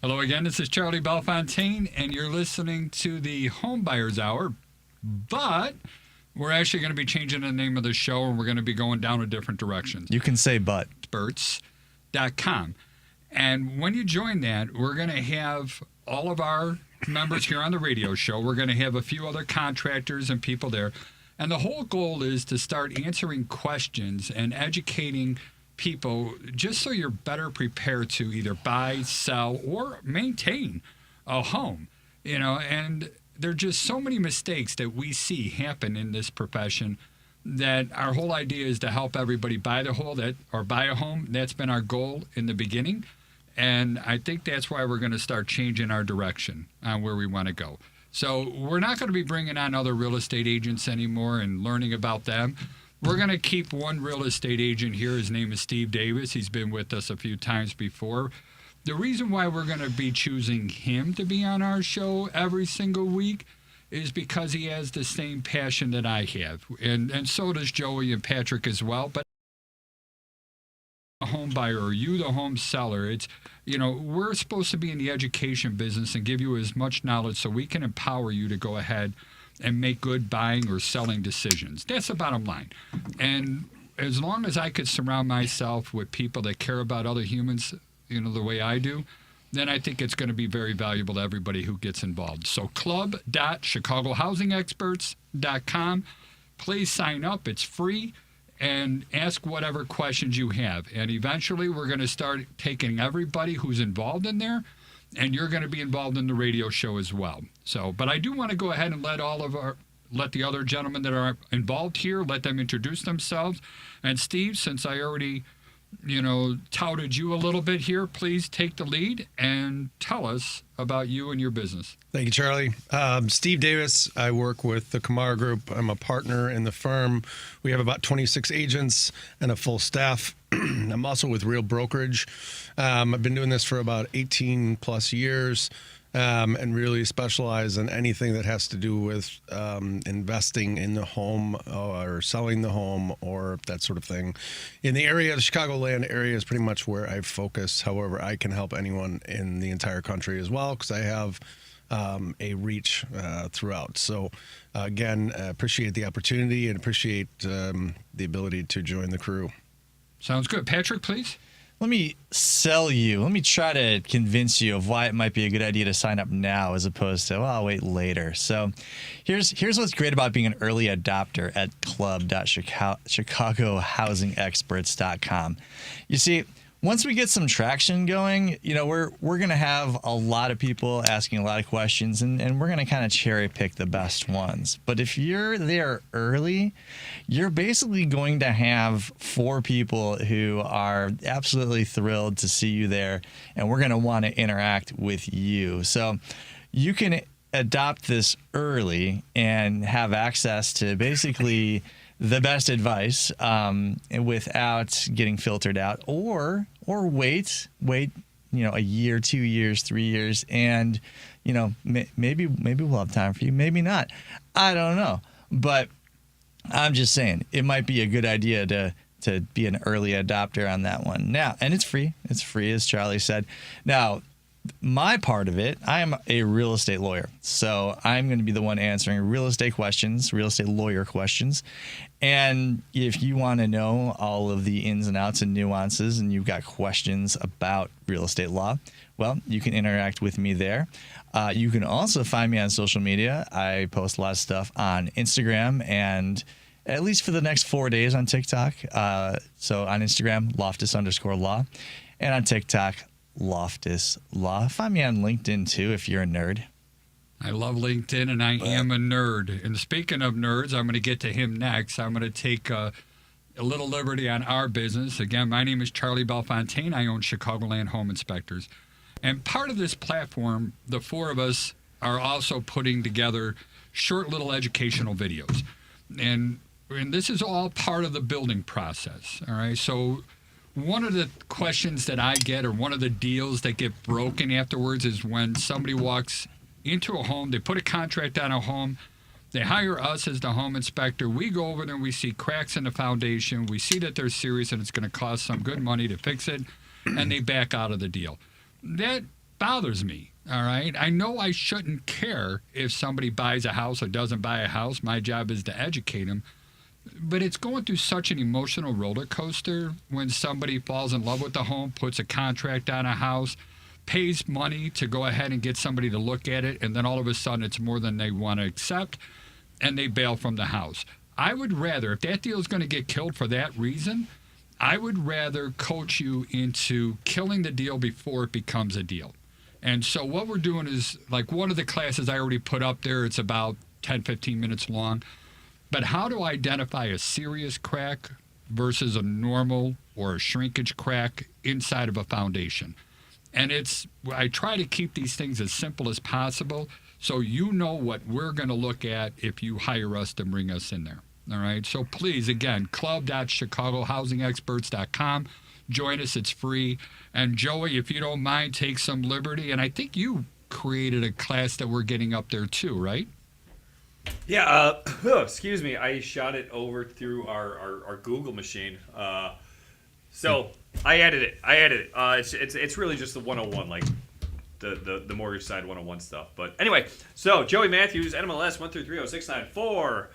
Hello again, this is Charlie Bellefontaine, and you're listening to the HomeBuyer's Hour, but we're actually going to be changing the name of the show, and we're going to be going down a different direction. You can say but. Experts.com. And when you join that, we're going to have all of our members here on the radio show. We're going to have a few other contractors and people there. And the whole goal is to start answering questions and educating people just so you're better prepared to either buy, sell, or maintain a home. You know, and there are just so many mistakes that we see happen in this profession that our whole idea is to help everybody buy a home. That's been our goal in the beginning. And I think that's why we're going to start changing our direction on where we want to go. So we're not going to be bringing on other real estate agents anymore and learning about them. We're going to keep one real estate agent here. His name is Steve Davis. He's been with us a few times before. The reason why we're going to be choosing him to be on our show every single week is because he has the same passion that I have. And so does Joey and Patrick as well. But a home buyer or you, the home seller, it's, you know, we're supposed to be in the education business and give you as much knowledge so we can empower you to go ahead and make good buying or selling decisions. That's the bottom line. And as long as I could surround myself with people that care about other humans, you know, the way I do, then I think it's going to be very valuable to everybody who gets involved. So club.chicagohousingexperts.com. Please sign up. It's free. And ask whatever questions you have. And eventually we're going to start taking everybody who's involved in there, and you're going to be involved in the radio show as well. So, but I do want to go ahead and let the other gentlemen that are involved here, let them introduce themselves. And Steve, since I already, you know, touted you a little bit here, please take the lead and tell us about you and your business. Thank you, Charlie. Steve Davis. I work with the Kamara Group. I'm a partner in the firm. We have about 26 agents and a full staff. I'm also with Real Brokerage. I've been doing this for about 18 plus years and really specialize in anything that has to do with investing in the home or selling the home or that sort of thing. In the area, the Chicagoland area is pretty much where I focus. However, I can help anyone in the entire country as well because I have a reach throughout. So, again, appreciate the opportunity and appreciate the ability to join the crew. Sounds good. Patrick, please. Let me sell you. Let me try to convince you of why it might be a good idea to sign up now as opposed to, well, I'll wait later. So here's what's great about being an early adopter at club.chicagohousingexperts.com. You see, once we get some traction going, you know, we're going to have a lot of people asking a lot of questions, and we're going to kind of cherry pick the best ones. But if you're there early, you're basically going to have 4 people who are absolutely thrilled to see you there, and we're going to want to interact with you. So you can adopt this early and have access to basically the best advice without getting filtered out, or wait, you know, a year, 2 years, 3 years, and, you know, maybe we'll have time for you, maybe not. I don't know, but I'm just saying it might be a good idea to be an early adopter on that one now, and it's free. It's free, as Charlie said. Now, my part of it, I am a real estate lawyer. So I'm going to be the one answering real estate questions, real estate lawyer questions. And if you want to know all of the ins and outs and nuances and you've got questions about real estate law, well, you can interact with me there. You can also find me on social media. I post a lot of stuff on Instagram and at least for the next 4 days on TikTok. So on Instagram, Loftus_law, and on TikTok, Loftus Law. Find me on LinkedIn too if you're a nerd. I love LinkedIn, and I am a nerd. And speaking of nerds, I'm going to get to him next. I'm going to take a little liberty on our business. Again, my name is Charlie Bellefontaine. I own Chicagoland Home Inspectors. And part of this platform, the 4 of us are also putting together short little educational videos. And this is all part of the building process, all right? So one of the questions that I get, or one of the deals that get broken afterwards, is when somebody walks into a home, they put a contract on a home, they hire us as the home inspector, we go over there and we see cracks in the foundation, we see that they're serious and it's going to cost some good money to fix it, and they back out of the deal. That bothers me. All right. I know I shouldn't care if somebody buys a house or doesn't buy a house. My job is to educate them. But it's going through such an emotional roller coaster when somebody falls in love with the home, puts a contract on a house, pays money to go ahead and get somebody to look at it, and then all of a sudden it's more than they want to accept, and they bail from the house. I would rather, if that deal is going to get killed for that reason, I would rather coach you into killing the deal before it becomes a deal. And so what we're doing is, like one of the classes I already put up there, it's about 10, 15 minutes long. But how to identify a serious crack versus a normal or a shrinkage crack inside of a foundation. And I try to keep these things as simple as possible so you know what we're going to look at if you hire us to bring us in there. All right. So please, again, club.chicagohousingexperts.com. Join us. It's free. And Joey, if you don't mind, take some liberty. And I think you created a class that we're getting up there too, right? Yeah. Excuse me. I shot it over through our Google machine. So I added it. It's really just the 101, like the mortgage side 101 stuff. But anyway, so Joey Mathews, NMLS 1330694.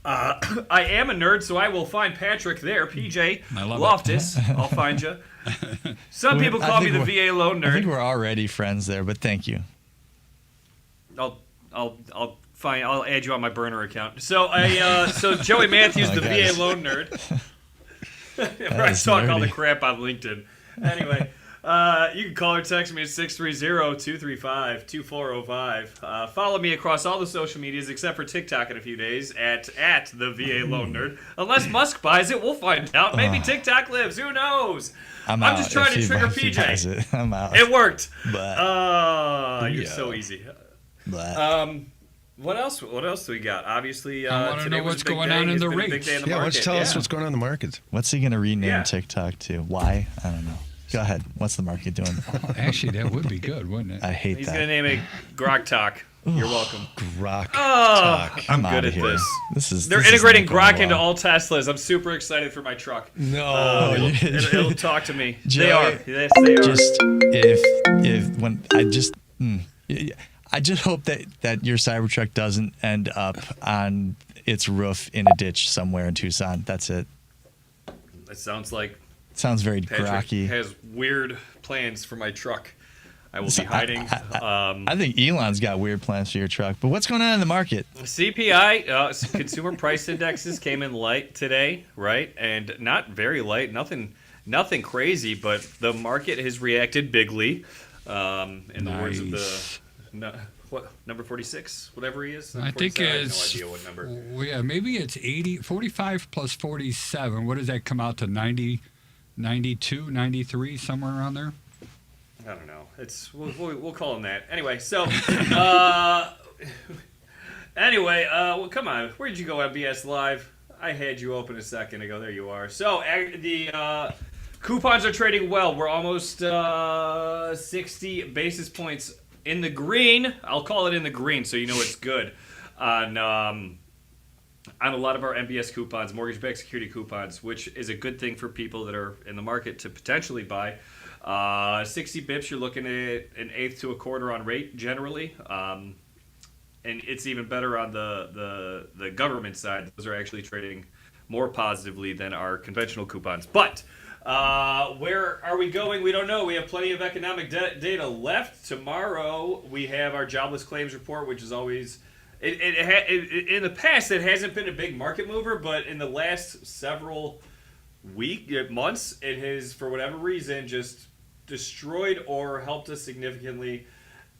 I am a nerd, so I will find Patrick there. PJ Loftus, I'll find you. Some people call me the VA loan nerd. I think we're already friends there, but thank you. I'll add you on my burner account. So so Joey Mathews, the VA loan nerd. I talk all the crap on LinkedIn. Anyway, you can call or text me at 630-235-2405. Follow me across all the social medias except for TikTok in a few days at the VA Loan Nerd. Unless Musk buys it, we'll find out. Maybe TikTok lives. Who knows? I'm just trying to trigger PJ. I'm out. It worked. But, you're so easy. But. What else? What else do we got? Obviously, I want to know what's going on in the rates. Yeah, why don't you tell us what's going on in the market? What's he going to rename TikTok to? Why? I don't know. Go ahead. What's the market doing? Actually, that would be good, wouldn't it? I hate He's that. going to name it Grok Talk. You're welcome. Grok Talk. I'm good at this. They're integrating Grok into all Teslas. I'm super excited for my truck. No. It'll talk to me. Joey, they are. Yes, they are. I just hope that your Cybertruck doesn't end up on its roof in a ditch somewhere in Tucson. That's it. It sounds like sounds very Patrick grokky. Has weird plans for my truck. I will be hiding. I think Elon's got weird plans for your truck. But what's going on in the market? CPI, Consumer Price Indexes, came in light today, right? And not very light, nothing crazy, but the market has reacted bigly. In the words of what number 46, whatever he is. I think it's. I have no idea what number. Well, yeah, maybe it's 45 plus 47. What does that come out to? 90, 92, 93, somewhere around there. I don't know. We'll call him that. Anyway, so well, come on. Where did you go, MBS Live? I had you open a second ago. There you are. So the coupons are trading well. We're almost 60 basis points in the green. I'll call it in the green so you know it's good on a lot of our MBS coupons, mortgage-backed security coupons, which is a good thing for people that are in the market to potentially buy. 60 bips, you're looking at an eighth to a quarter on rate generally. And it's even better on the government side. Those are actually trading more positively than our conventional coupons. But where are we going? We don't know. We have plenty of economic data left. Tomorrow we have our jobless claims report, which is always... in the past, it hasn't been a big market mover, but in the last several months, it has, for whatever reason, just destroyed or helped us significantly.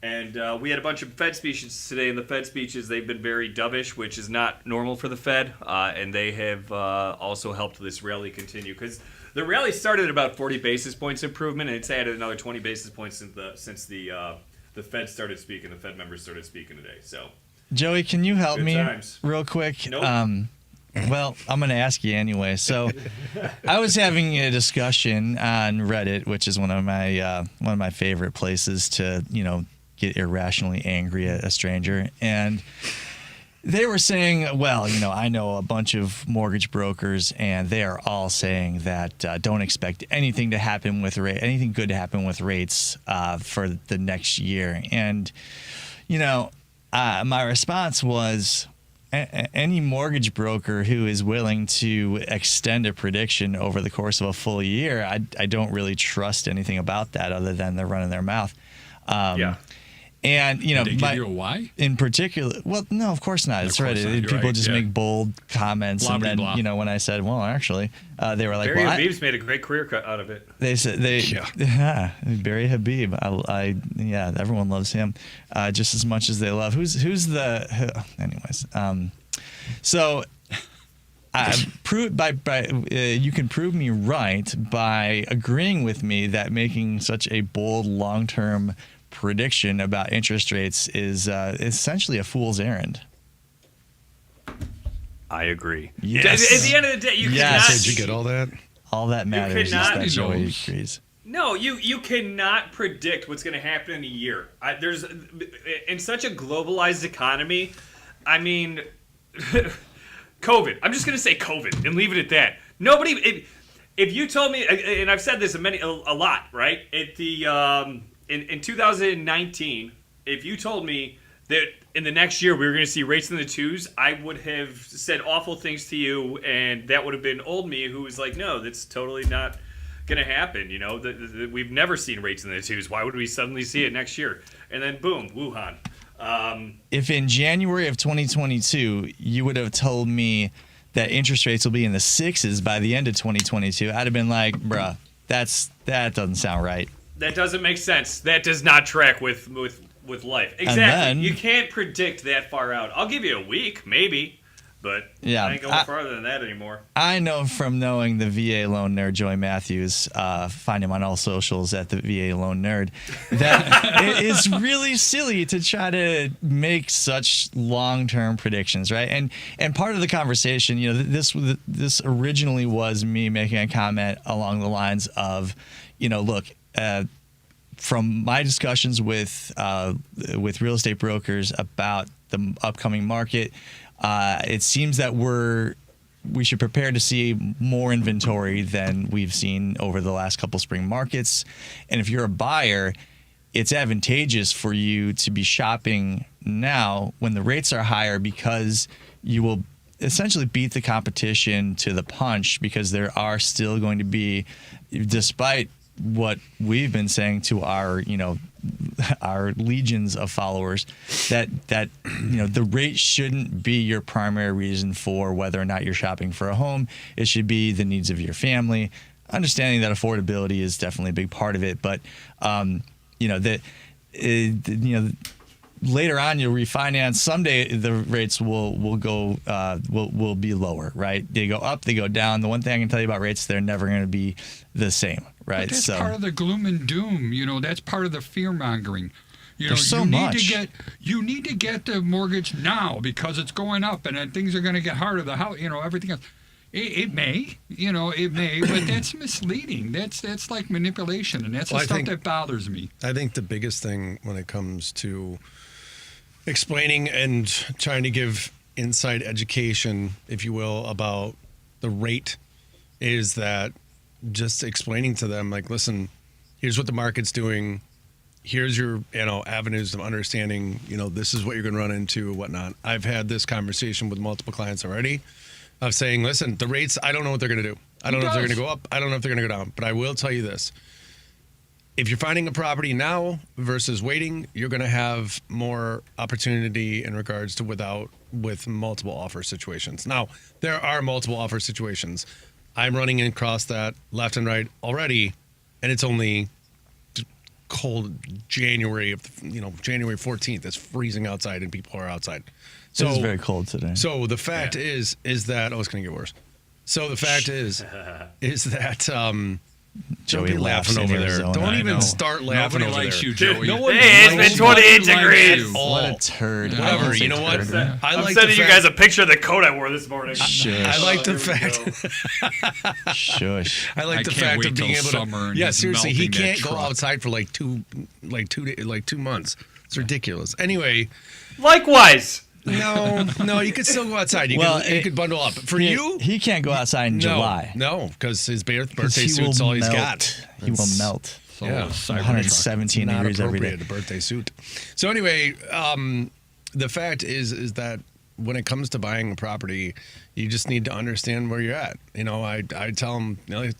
And we had a bunch of Fed speeches today. In the Fed speeches, they've been very dovish, which is not normal for the Fed. And they have also helped this rally continue. Because the rally started at about 40 basis points improvement, and it's added another 20 basis points since the Fed started speaking. The Fed members started speaking today. So, Joey, can you help me real quick? Nope. Well, I'm going to ask you anyway. So, I was having a discussion on Reddit, which is one of my favorite places to, get irrationally angry at a stranger. And They were saying, well, I know a bunch of mortgage brokers, and they are all saying that don't expect anything to happen with anything good to happen with rates for the next year. And my response was, any mortgage broker who is willing to extend a prediction over the course of a full year, I don't really trust anything about that other than they're running their mouth. Yeah. And Did they give you a why? in particular, well, no, of course not. It's right. course not. You're People right, just yeah. make bold comments, Blah, and blah, then blah. when I said, well, actually, they were like, Barry well, Habib's made a great career cut out of it. they said Barry Habib. Yeah, everyone loves him just as much as they love. Anyways, so. You can prove me right by agreeing with me that making such a bold long-term prediction about interest rates is essentially a fool's errand. I agree. Yes. At the end of the day, you Yes. cannot. Did you get all that? All that matters is cannot- that Joey knows. agrees. No, you cannot predict what's going to happen in a year. There's in such a globalized economy. I mean, COVID. I'm just going to say COVID and leave it at that. Nobody. If you told me, and I've said this a lot, right? At the in 2019, if you told me that in the next year we were going to see rates in the twos, I would have said awful things to you, and that would have been old me who was like, no, that's totally not going to happen. We've never seen rates in the twos. Why would we suddenly see it next year? And then boom, Wuhan. If in January of 2022 you would have told me that interest rates will be in the sixes by the end of 2022, I'd have been like, bruh, that doesn't sound right. That doesn't make sense. That does not track with life. Exactly. then- You can't predict that far out. I'll give you a week, maybe, but Yeah, I ain't going farther than that anymore. I know from knowing the VA loan nerd Joey Mathews, find him on all socials at the VA loan nerd, that it is really silly to try to make such long-term predictions, right? And part of the conversation, this originally was me making a comment along the lines of, look, from my discussions with real estate brokers about the upcoming market, it seems that we should prepare to see more inventory than we've seen over the last couple spring markets. And if you're a buyer, it's advantageous for you to be shopping now when the rates are higher, because you will essentially beat the competition to the punch, because there are still going to be, despite what we've been saying to our legions of followers, that the rate shouldn't be your primary reason for whether or not you're shopping for a home. It should be the needs of your family. Understanding that affordability is definitely a big part of it, but later on you'll refinance. Someday the rates will be lower, right? They go up, they go down. The one thing I can tell you about rates, they're never going to be the same, right? But that's part of the gloom and doom. That's part of the fear mongering. There's so much. You need to get the mortgage now because it's going up, and then things are going to get harder. The house, everything else. It may, but that's misleading. That's like manipulation, and that's the stuff that bothers me. I think the biggest thing when it comes to explaining and trying to give inside education, if you will, about the rate is that just explaining to them, like, listen, here's what the market's doing. Here's your, avenues of understanding, this is what you're going to run into, whatnot. I've had this conversation with multiple clients already of saying, listen, the rates, I don't know what they're going to do. I don't know if they're going to go up. I don't know if they're going to go down. But I will tell you this. If you're finding a property now versus waiting, you're going to have more opportunity in regards to with multiple offer situations. Now, there are multiple offer situations. I'm running across that left and right already, and it's only cold January January 14th. It's freezing outside and people are outside. So it's very cold today. So the fact is that it's going to get worse. So the fact is that Joey don't be laughs laughing in over there. Arizona. Don't I even know. start laughing Nobody over likes there. you, Joey. No one Hey, it's been 28 degrees. What a turd. Yeah. I won't Whatever. say You know what? turd, man. I I'm like sending the you fact, guys a picture of the coat I wore this morning. Shush. I like the There we fact. Shush. I like I the can't fact wait of being till able summer to. and Yeah, he's seriously, he melting that can't go truck. outside for 2 months. It's ridiculous. Anyway, Likewise. No, you could still go outside. You could bundle up. For you, he can't go outside in July. No, because his birthday He suit's will all he's melt. got. He will melt. So Yeah. Cybertruck. 117 Not degrees every day. appropriate, a birthday suit. So anyway, the fact is that when it comes to buying a property, you just need to understand where you're at. I tell them,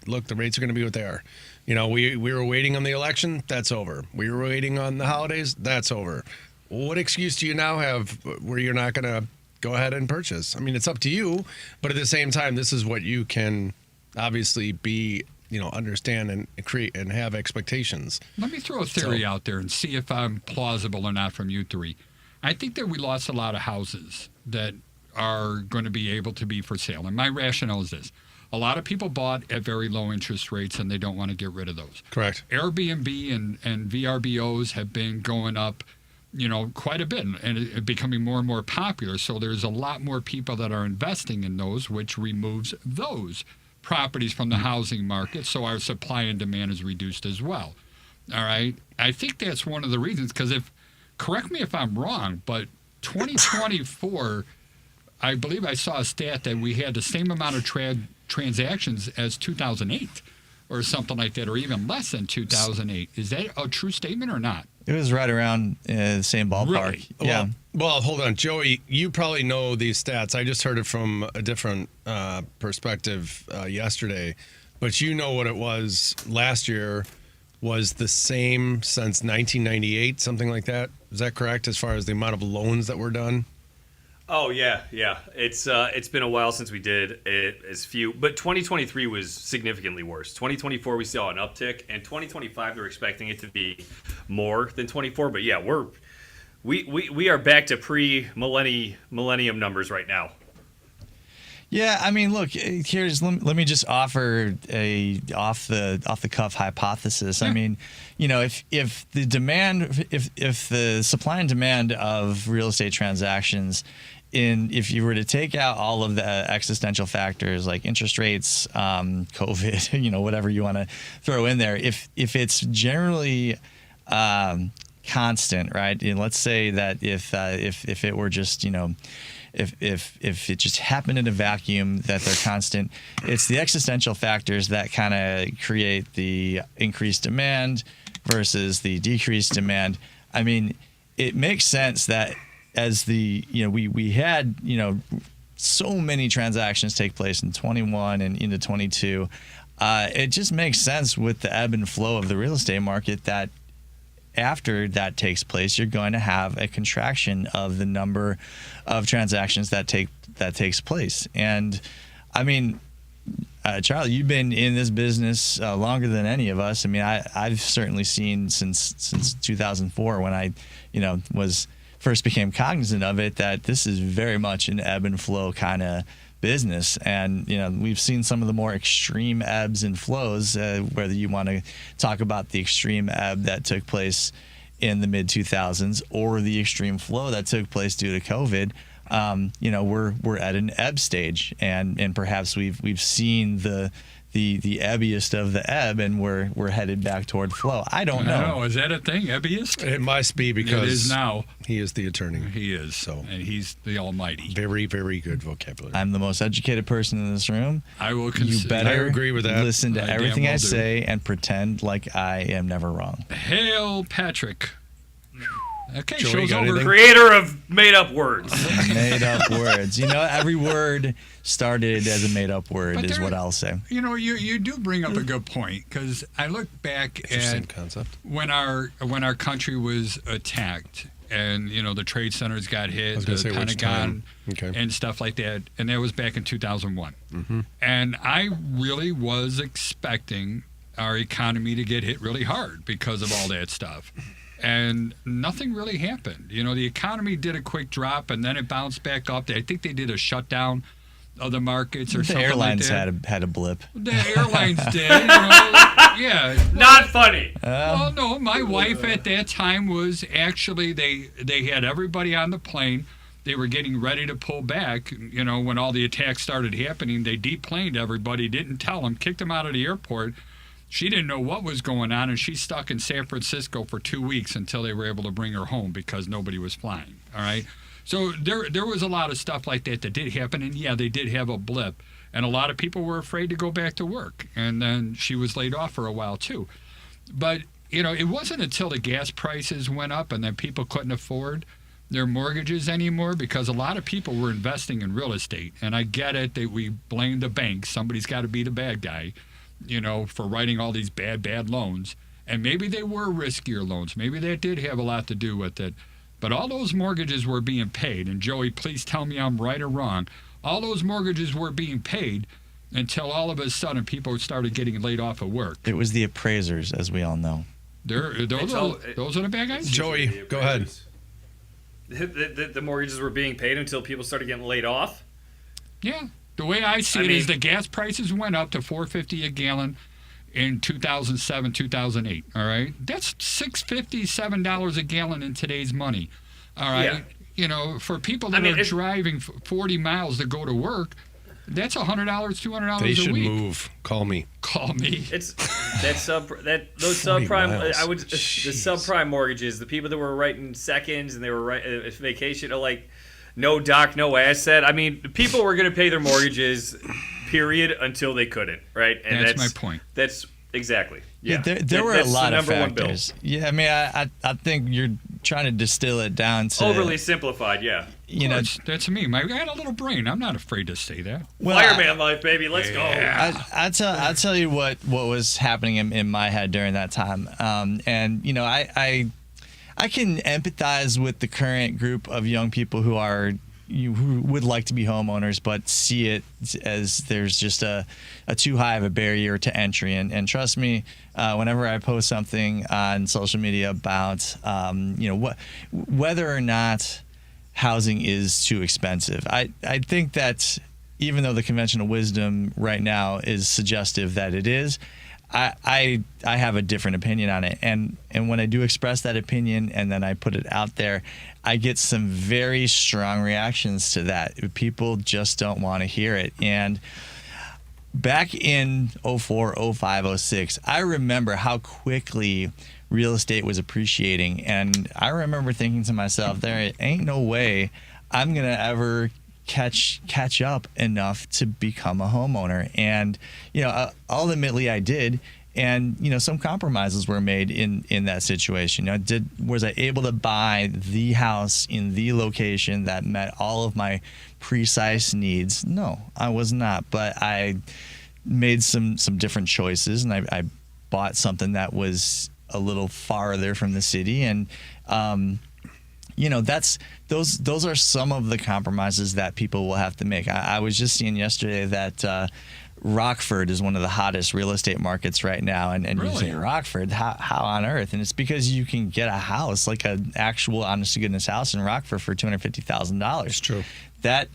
look, the rates are going to be what they are. We were waiting on the election. That's over. We were waiting on the holidays. That's over. What excuse do you now have where you're not going to go ahead and purchase? I mean, it's up to you, but at the same time, this is what you can obviously be, understand and create and have expectations. Let me throw a theory out there and see if I'm plausible or not from you three. I think that we lost a lot of houses that are going to be able to be for sale. And my rationale is this. A lot of people bought at very low interest rates, and they don't want to get rid of those. Correct. Airbnb and VRBOs have been going up, quite a bit, and it becoming more and more popular. So there's a lot more people that are investing in those, which removes those properties from the housing market. So our supply and demand is reduced as well. All right. I think that's one of the reasons, because correct me if I'm wrong, but 2024, I believe I saw a stat that we had the same amount of transactions as 2008 or something like that, or even less than 2008. Is that a true statement or not? It was right around the same ballpark. Really? Yeah. Well, hold on, Joey. You probably know these stats. I just heard it from a different perspective yesterday, but you know what it was last year was the same since 1998, something like that. Is that correct? As far as the amount of loans that were done. Oh yeah. It's been a while since we did it as few, but 2023 was significantly worse. 2024 we saw an uptick, and 2025 they're expecting it to be more than 24. But yeah, we are back to pre-millennium numbers right now. Yeah, I mean, look, let me just offer a off the cuff hypothesis. I mean, if the supply and demand of real estate transactions, if you were to take out all of the existential factors like interest rates, COVID, whatever you want to throw in there, if it's generally constant, right? And let's say that if it were just if it just happened in a vacuum, that they're constant, it's the existential factors that kind of create the increased demand versus the decreased demand. I mean, it makes sense that as we had so many transactions take place in 21 and into 22, it just makes sense with the ebb and flow of the real estate market that after that takes place, you're going to have a contraction of the number of transactions that takes place. And I mean, Charlie, you've been in this business longer than any of us. I mean, I've certainly seen since 2004 when I, first became cognizant of it, that this is very much an ebb and flow kind of business. And we've seen some of the more extreme ebbs and flows, whether you want to talk about the extreme ebb that took place in the mid 2000s or the extreme flow that took place due to COVID. We're at an ebb stage, and perhaps we've seen the ebbiest of the ebb, and we're headed back toward flow. I don't know. Is that a thing, ebbiest? It must be, because it is now. He is the attorney. He is. So, and he's the almighty. Very, very good vocabulary. I'm the most educated person in this room. I will You better I agree with that. listen to I everything damn I well do. say and pretend like I am never wrong. Hail Patrick. Okay, Joey, show's got over. anything? Creator of made-up words. Made up words. Every word started as a made up word, But is there- what I'll say. You do bring up a good point, because I look back Interesting at concept. when our country was attacked, and the trade centers got hit, was the gonna say, which Pentagon, time? Okay. and stuff like that, and that was back in 2001. Mm-hmm. And I really was expecting our economy to get hit really hard because of all that stuff. And nothing really happened. The economy did a quick drop, and then it bounced back up. I think they did a shutdown of the markets or The something airlines like that. had a blip. The airlines did. Yeah. Not funny. Well, no, my wife at that time was actually, they had everybody on the plane. They were getting ready to pull back. When all the attacks started happening, they deplaned everybody, didn't tell them, kicked them out of the airport. She didn't know what was going on, and she's stuck in San Francisco for 2 weeks until they were able to bring her home because nobody was flying. All right. So there was a lot of stuff like that did happen, and yeah, they did have a blip, and a lot of people were afraid to go back to work, and then she was laid off for a while too. But it wasn't until the gas prices went up and then people couldn't afford their mortgages anymore, because a lot of people were investing in real estate. And I get it that we blame the banks. Somebody's got to be the bad guy, for writing all these bad loans. And maybe they were riskier loans. Maybe that did have a lot to do with it. But all those mortgages were being paid. And Joey, please tell me I'm right or wrong. All those mortgages were being paid until all of a sudden people started getting laid off of work. It was the appraisers, as we all know. Those are the bad guys? Joey, go ahead. The mortgages were being paid until people started getting laid off? Yeah. The way I see it is the gas prices went up to $4.50 a gallon in 2007, 2008. All right? That's $6.50, $7 a gallon in today's money. All right? Yeah. For people that are driving 40 miles to go to work, that's $100, $200 They should a week. move. Call me. Those subprime. The subprime mortgages. The people that were writing seconds and they were writing vacation, like no doc, no asset. I mean, people were going to pay their mortgages, period, until they couldn't. Right, and that's my point. That's exactly. Yeah, there were a lot of factors. Yeah, I mean, I think you're trying to distill it down to overly simplified. Yeah. That's me. I got a little brain. I'm not afraid to say that. Fireman life, baby. Let's go. I'll tell you what was happening in my head during that time. And I can empathize with the current group of young people who would like to be homeowners, but see it as there's just a too high of a barrier to entry. And trust me, whenever I post something on social media about whether or not housing is too expensive, I think that even though the conventional wisdom right now is suggestive that it is, I have a different opinion on it, and when I do express that opinion and then I put it out there, I get some very strong reactions to that. People just don't want to hear it. And back in 04, 05, 06, I remember how quickly real estate was appreciating, and I remember thinking to myself, there ain't no way I'm gonna ever catch up enough to become a homeowner. And ultimately I did, and some compromises were made in that situation. Was I able to buy the house in the location that met all of my precise needs? No, I was not, but I made some different choices, and I bought something that was a little farther from the city, and those are some of the compromises that people will have to make. I was just seeing yesterday that Rockford is one of the hottest real estate markets right now, and really? You say Rockford, how on earth? And it's because you can get a house, like an actual honest to goodness house in Rockford, for $250,000. It's true. That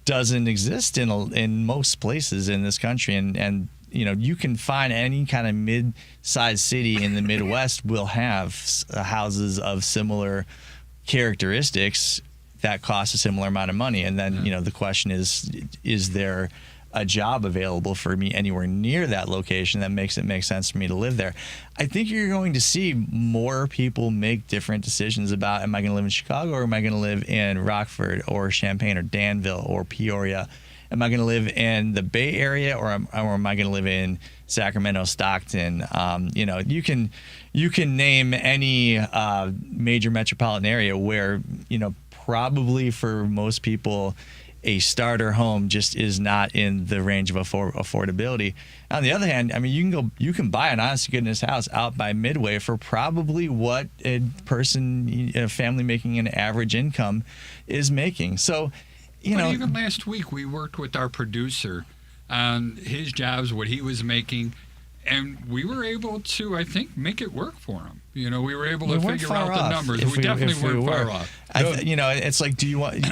doesn't exist in most places in this country, and you can find any kind of mid-sized city in the Midwest will have houses of similar characteristics that cost a similar amount of money. And then, the question is there a job available for me anywhere near that location that makes it make sense for me to live there? I think you're going to see more people make different decisions about, am I going to live in Chicago, or am I going to live in Rockford or Champaign or Danville or Peoria? Am I going to live in the Bay Area, or am I going to live in Sacramento, Stockton? You can name any major metropolitan area where, probably for most people, a starter home just is not in the range of affordability. On the other hand, I mean, you can buy an honest to goodness house out by Midway for probably what a family making an average income is making. So, even last week we worked with our producer on his jobs, what he was making, and we were able to, I think, make it work for him. We were able to figure out the numbers. We definitely weren't far off. It's like, do you want?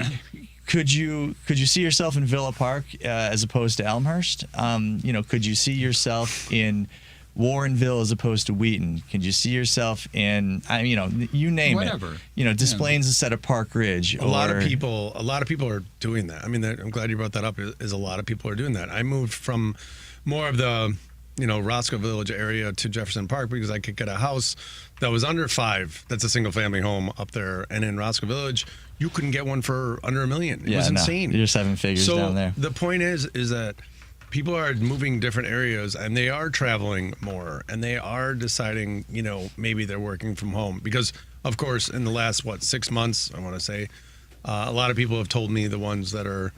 Could you see yourself in Villa Park as opposed to Elmhurst? Could you see yourself in Warrenville as opposed to Wheaton? Could you see yourself in, you name whatever. it? Des Plaines instead of Park Ridge. A lot of people are doing that. I mean, I'm glad you brought that up. Is a lot of people are doing that. I moved from more of the Roscoe Village area to Jefferson Park because I could get a house that was under 5. That's a single family home up there. And in Roscoe Village, you couldn't get one for under $1 million. It was insane. You're 7 figures down there. The point is that people are moving different areas and they are traveling more and they are deciding, maybe they're working from home because, of course, in the last, 6 months, I want to say, a lot of people have told me the ones that are,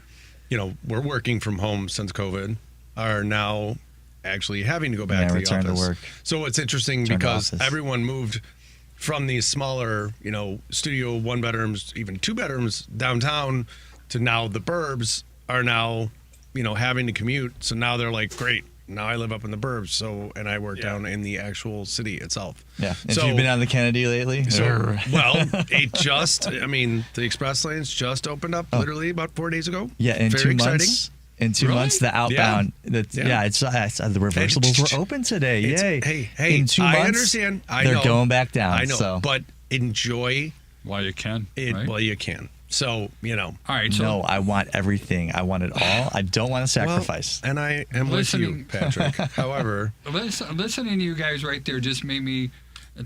were working from home since COVID are now actually having to go back to the return office. to work. So it's interesting because everyone moved from these smaller, studio 1 bedrooms, even 2 bedrooms downtown to now the burbs are now, having to commute. So now they're like, great, now I live up in the burbs. So, and I work down in the actual city itself. Yeah. Have you been on the Kennedy lately? The express lanes just opened up literally about 4 days ago. Yeah, in Very 2 exciting. months. In 2 months, the outbound. Yeah. It's the reversibles were open today. Yay! Hey, in 2 months, I understand. They're going back down. I know, So. but enjoy while you can. it right? while you can. So All right. So No, I want everything. I want it all. I don't want to sacrifice. and I am with you, Patrick. However, listening to you guys right there just made me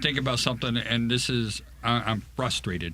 think about something, and this is I'm frustrated,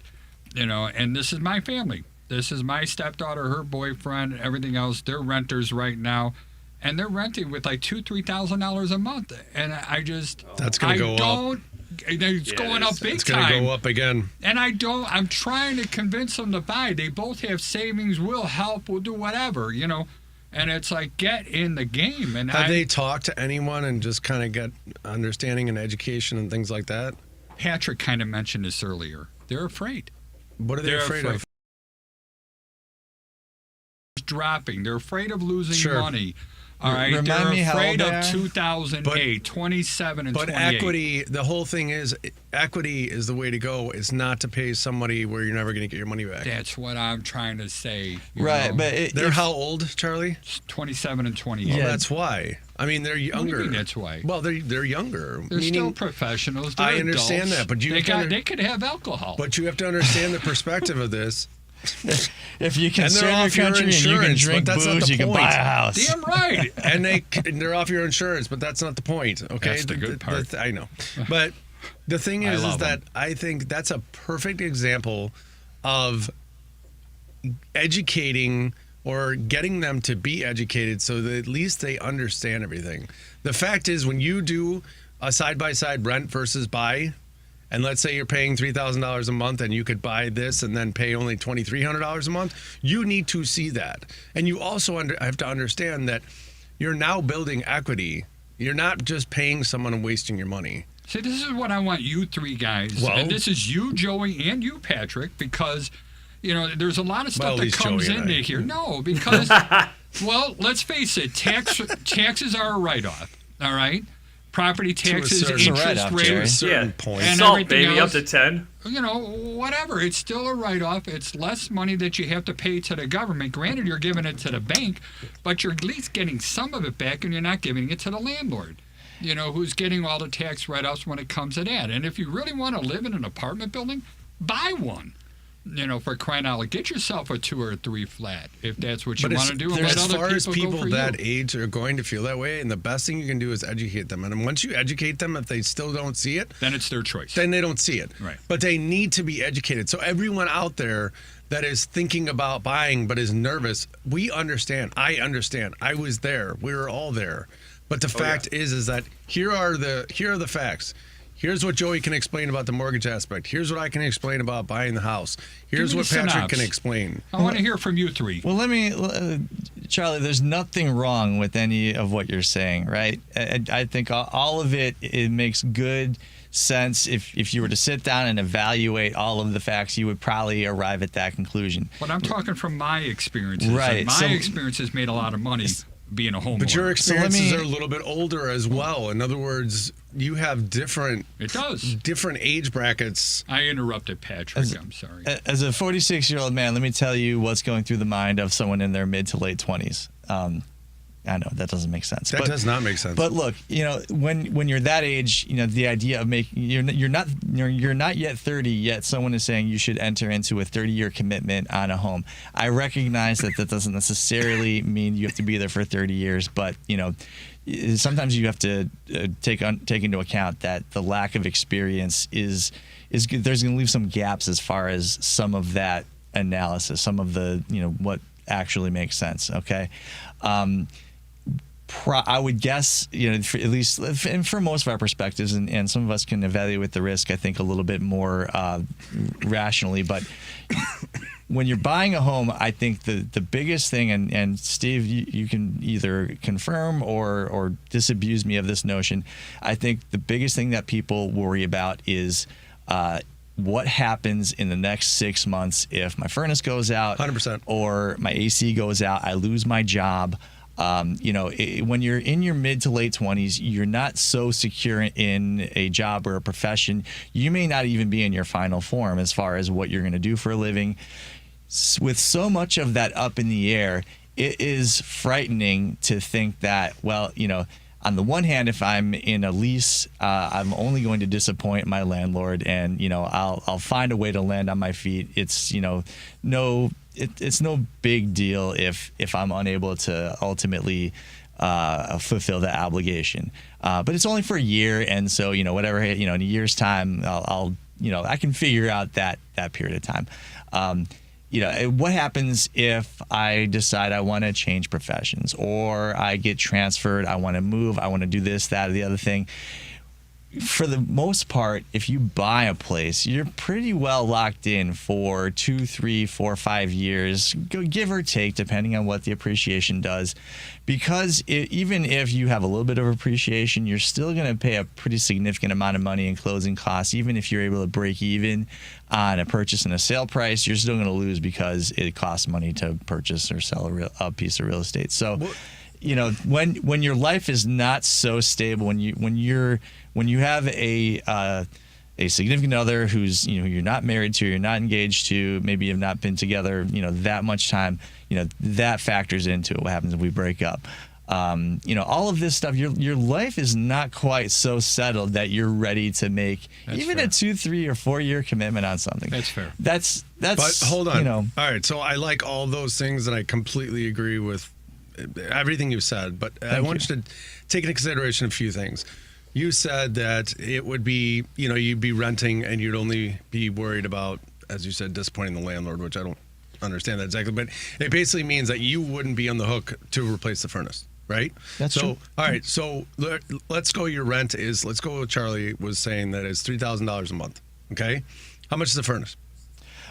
and this is my family. This is my stepdaughter, her boyfriend, everything else. They're renters right now, and they're renting with like $2,000-$3,000 a month, and I just That's gonna go up. It's going up big it's going to time. go up again. And I'm trying to convince them to buy. They both have savings. We'll help. We'll do whatever, And it's like, get in the game. And Have they talked to anyone and just kind of get understanding and education and things like that? Patrick kind of mentioned this earlier. They're afraid. What are they afraid of? Dropping. They're afraid of losing Sure. money. All right. Remind me They're how afraid old they of are? 2008, 27, and But 28. equity, the whole thing is, equity is the way to go. It's not to pay somebody where you're never going to get your money back. That's what I'm trying to say. you Right, know? but They're how old, Charlie? 27 and 28. Well, that's why. I mean, they're What do younger. you mean that's why? Well, they're younger. They're still meaning, professionals. They're I understand adults. that, but they could have alcohol. but you have to understand the perspective of this. if you can And they're serve your off your country and you can insurance, drink but that's not booze, the you can point. buy a house. Damn right. And they're off your insurance, but that's not the point. Okay, That's the good part. I know, but the thing I is love that them. I think that's a perfect example of educating or getting them to be educated, so that at least they understand everything. The fact is, when you do a side-by-side rent versus buy, and let's say you're paying $3,000 a month and you could buy this and then pay only $2,300 a month, you need to see that. And you also have to understand that you're now building equity. You're not just paying someone and wasting your money. See, this is what I want you three guys, Well- and this is you, Joey, and you, Patrick, because, there's a lot of Well, stuff at that least comes Joey and into I. here. No, because, well, let's face it, taxes are a write-off, all right? Property taxes, certain- It's a interest write-off, To a Jerry. certain Yeah. point. And Salt, everything baby, else. up to 10. Whatever. It's still a write-off. It's less money that you have to pay to the government. Granted, you're giving it to the bank, but you're at least getting some of it back, and you're not giving it to the landlord, who's getting all the tax write-offs when it comes to that. And if you really want to live in an apartment building, buy one. For crying out loud, get yourself a 2 or 3 flat if that's what you want to do. And let as other far as people go people for that you. age are going to feel that way, and the best thing you can do is educate them. And once you educate them, if they still don't see it, Then it's their choice. then they don't see it. Right. But they need to be educated. So everyone out there that is thinking about buying but is nervous, we understand. I understand. I was there. We were all there. But the fact is that here are the facts. Here's what Joey can explain about the mortgage aspect. Here's what I can explain about buying the house. Here's Give me what the Patrick synopsis. can explain. I want to hear from you three. Well, Charlie, there's nothing wrong with any of what you're saying, right? I think all of it makes good sense. If you were to sit down and evaluate all of the facts, you would probably arrive at that conclusion. But I'm talking from my experiences. Right, And my so- experience has made a lot of money being a homeowner. But your So let experiences me- are a little bit older as well. In other words, you have different It does. different age brackets. I interrupted Patrick. I'm sorry. As a 46-year-old man, let me tell you what's going through the mind of someone in their mid to late 20s. I know that doesn't make sense. That does not make sense. But look, when you're that age, the idea of making you're not yet 30 yet. Someone is saying you should enter into a 30-year commitment on a home. I recognize that doesn't necessarily mean you have to be there for 30 years, but sometimes you have to take into account that the lack of experience is there's going to leave some gaps as far as some of that analysis, some of the what actually makes sense. Okay. I would guess, for, at least and for most of our perspectives, and some of us can evaluate the risk, I think, a little bit more rationally. But when you're buying a home, I think the biggest thing, and Steve, you can either confirm or disabuse me of this notion. I think the biggest thing that people worry about is what happens in the next 6 months if my furnace goes out, 100%, or my AC goes out, I lose my job. When you're in your mid to late 20s, you're not so secure in a job or a profession. You may not even be in your final form as far as what you're going to do for a living. With so much of that up in the air, it is frightening to think that, on the one hand, if I'm in a lease, I'm only going to disappoint my landlord, and I'll find a way to land on my feet. It's it's no big deal if I'm unable to ultimately fulfill that obligation. But it's only for a year, and so whatever in a year's time, I'll I can figure out that period of time. What happens if I decide I want to change professions, or I get transferred, I want to move, I want to do this, that, or the other thing? For the most part, if you buy a place, you're pretty well locked in for 2, 3, 4, 5 years, give or take, depending on what the appreciation does. Because even if you have a little bit of appreciation, you're still going to pay a pretty significant amount of money in closing costs. Even if you're able to break even on a purchase and a sale price, you're still going to lose because it costs money to purchase or sell a piece of real estate. So, when your life is not so stable, when you have a significant other who's you're not married to, you're not engaged to, maybe you've not been together that much time, that factors into it. What happens if we break up? All of this stuff, your life is not quite so settled that you're ready to make even a 2, 3, or 4 year commitment on something. That's fair. That's. But hold on. All right. So I like all those things, and I completely agree with everything you said. But I want you to take into consideration a few things. You said that it would be, you'd be renting and you'd only be worried about, as you said, disappointing the landlord, which I don't understand that exactly. But it basically means that you wouldn't be on the hook to replace the furnace, right? That's true. All right. So let's go. Your rent is, let's go with Charlie was saying that it's $3,000 a month. Okay. How much is the furnace?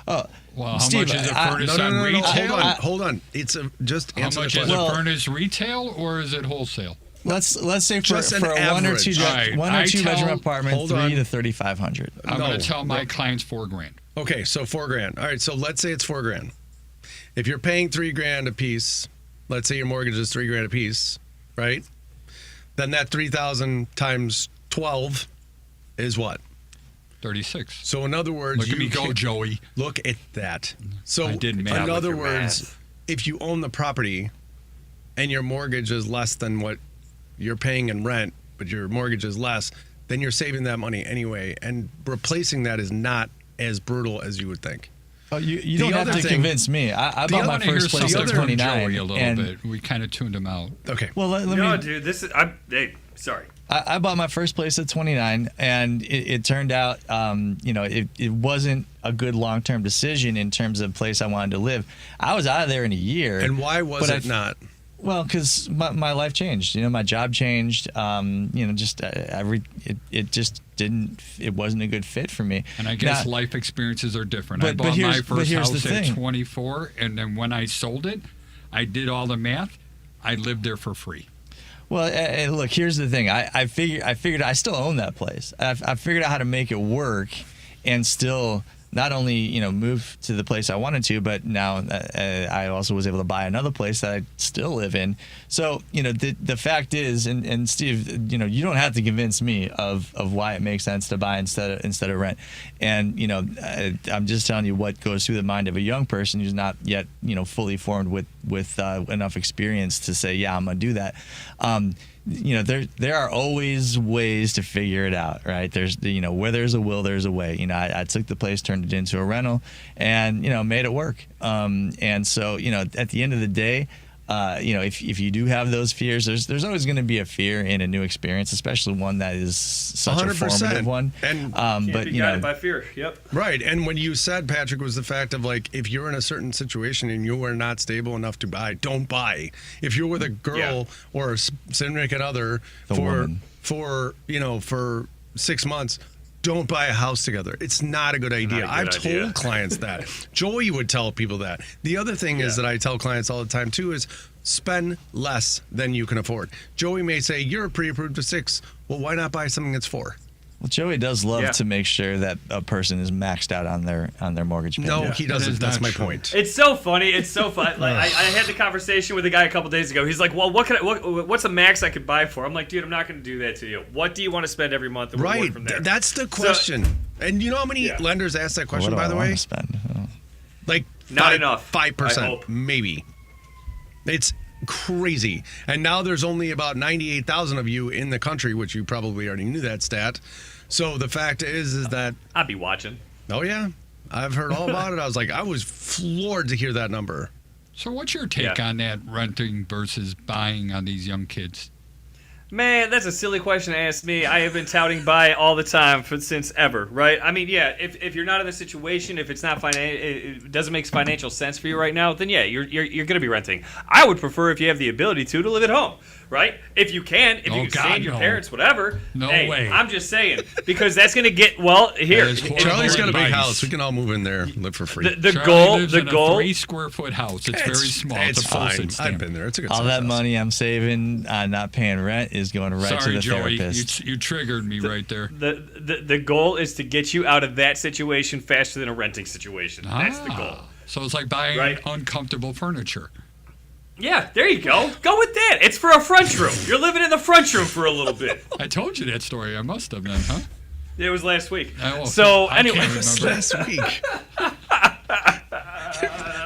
Well, how Steve, much is a furnace on retail? Hold on. It's just how answer much the is question. a furnace retail, or is it wholesale? Let's say for Just an a one or average. two All right, one or two bedroom tell- apartment, hold $3,000 on. to $3,500. I'm No. going to tell my clients $4,000. Okay, so $4,000. All right, so let's say it's $4,000. If you're paying $3,000 a piece, let's say your mortgage is $3,000 a piece, right? Then that 3,000 times 12 is what? 36. So in other words, Look at me go, Joey. Look at that. So I did math in with other your words, math. if you own the property and your mortgage is less than what you're paying in rent, but your mortgage is less, then you're saving that money anyway. And replacing that is not as brutal as you would think. Oh, you The don't have other to thing- convince me. I the bought my I want to hear first place something at from 29. Joey a little and bit. We kind of tuned him out. Okay. Well, let No, me. dude, sorry. I bought my first place at 29, and it turned out, it wasn't a good long-term decision in terms of place I wanted to live. I was out of there in a year. And why was but it not? Well, because my life changed. My job changed. It just didn't. It wasn't a good fit for me. And I guess Now- life experiences are different. I But bought here's- my but first here's the house at thing. 24, and then when I sold it, I did all the math. I lived there for free. Well, look. Here's the thing. I figured I still own that place. I figured out how to make it work, and still not only move to the place I wanted to, but now I also was able to buy another place that I still live in. So the fact is, and Steve, you don't have to convince me of why it makes sense to buy instead of rent. And I'm just telling you what goes through the mind of a young person who's not yet fully formed with enough experience to say, yeah, I'm gonna do that. There are always ways to figure it out, right? There's where there's a will, there's a way. I took the place, turned it into a rental, and made it work. And so at the end of the day, if you do have those fears, there's always going to be a fear in a new experience, especially one that is such 100%. a formative one. And but be guided by fear. Yep. right. And what you said, Patrick, was the fact of like, if you're in a certain situation and you are not stable enough to buy, don't buy. If you're with a girl or a significant other for 6 months, don't buy a house together. It's not a good idea. I've told clients that. Joey would tell people that. The other thing is that I tell clients all the time too is spend less than you can afford. Joey may say, you're pre-approved to 6. Well, why not buy something that's 4? Well, Joey does love to make sure that a person is maxed out on their mortgage payment. No, he doesn't. That's my point. It's so funny. It's so fun. Like I had the conversation with a guy a couple days ago. He's like, "Well, what's a max I could buy for?" I'm like, "Dude, I'm not going to do that to you. What do you want to spend every month?" And we'll work from there. That's the question. And you know how many lenders ask that question, by the way? Spend? Oh. Like not enough. 5%, maybe. It's crazy. And now there's only about 98,000 of you in the country, which you probably already knew that stat. So the fact is that I'd be watching. Oh yeah, I've heard all about it. I was floored to hear that number. So what's your take on that renting versus buying on these young kids? Man, that's a silly question to ask me. I have been touting buy all the time since ever, right? I mean, yeah, if you're not in a situation, if it's not it doesn't make financial sense for you right now, then yeah, you're going to be renting. I would prefer if you have the ability to live at home, right? If you can, if you can stay with your parents, whatever. No way. I'm just saying, because that's going to get here. Charlie's got a big house. We can all move in there, live for free. The goal. 3 square foot house. It's very small. It's a full fine. stamp. I've been there. It's a good. All that house. money I'm saving on not paying rent is going right to the Joey, therapist. You triggered me right there. The goal is to get you out of that situation faster than a renting situation. That's the goal. So it's like buying uncomfortable furniture. Yeah, there you go. Go with that. It's for a front room. You're living in the front room for a little bit. I told you that story. I must have then, huh? It was last week. So anyway, last week.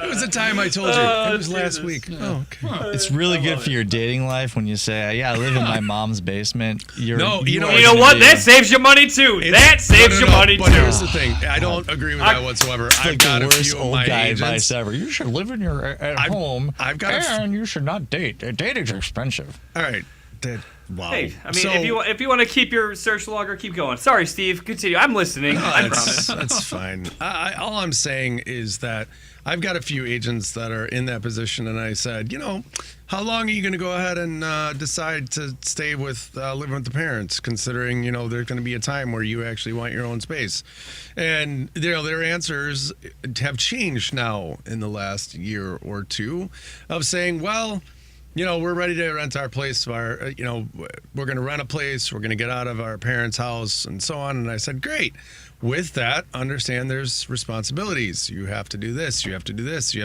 It was the time I told you. It was last week. Yeah. Oh, okay. It's really good for your dating life when you say, "Yeah, I live in my mom's basement." You know what? That saves you money too. That saves you money too. But here's the thing. I don't agree with that whatsoever. It's I've got the a worst few of old my guy agents. advice ever. You should live in your at home. I've got and you should not date. Dating's expensive. All right. Wow. Hey, I mean, if you want to keep your search longer, keep going. Sorry, Steve. Continue. I'm listening. I promise. That's fine. All I'm saying is that I've got a few agents that are in that position, and I said, how long are you going to go ahead and decide to stay with living with the parents, considering there's going to be a time where you actually want your own space, and their answers have changed now in the last year or two, of saying, well, we're ready to rent our place. We're going to rent a place. We're going to get out of our parents' house and so on. And I said, great. With that, understand there's responsibilities. You have to do this. You have to do this.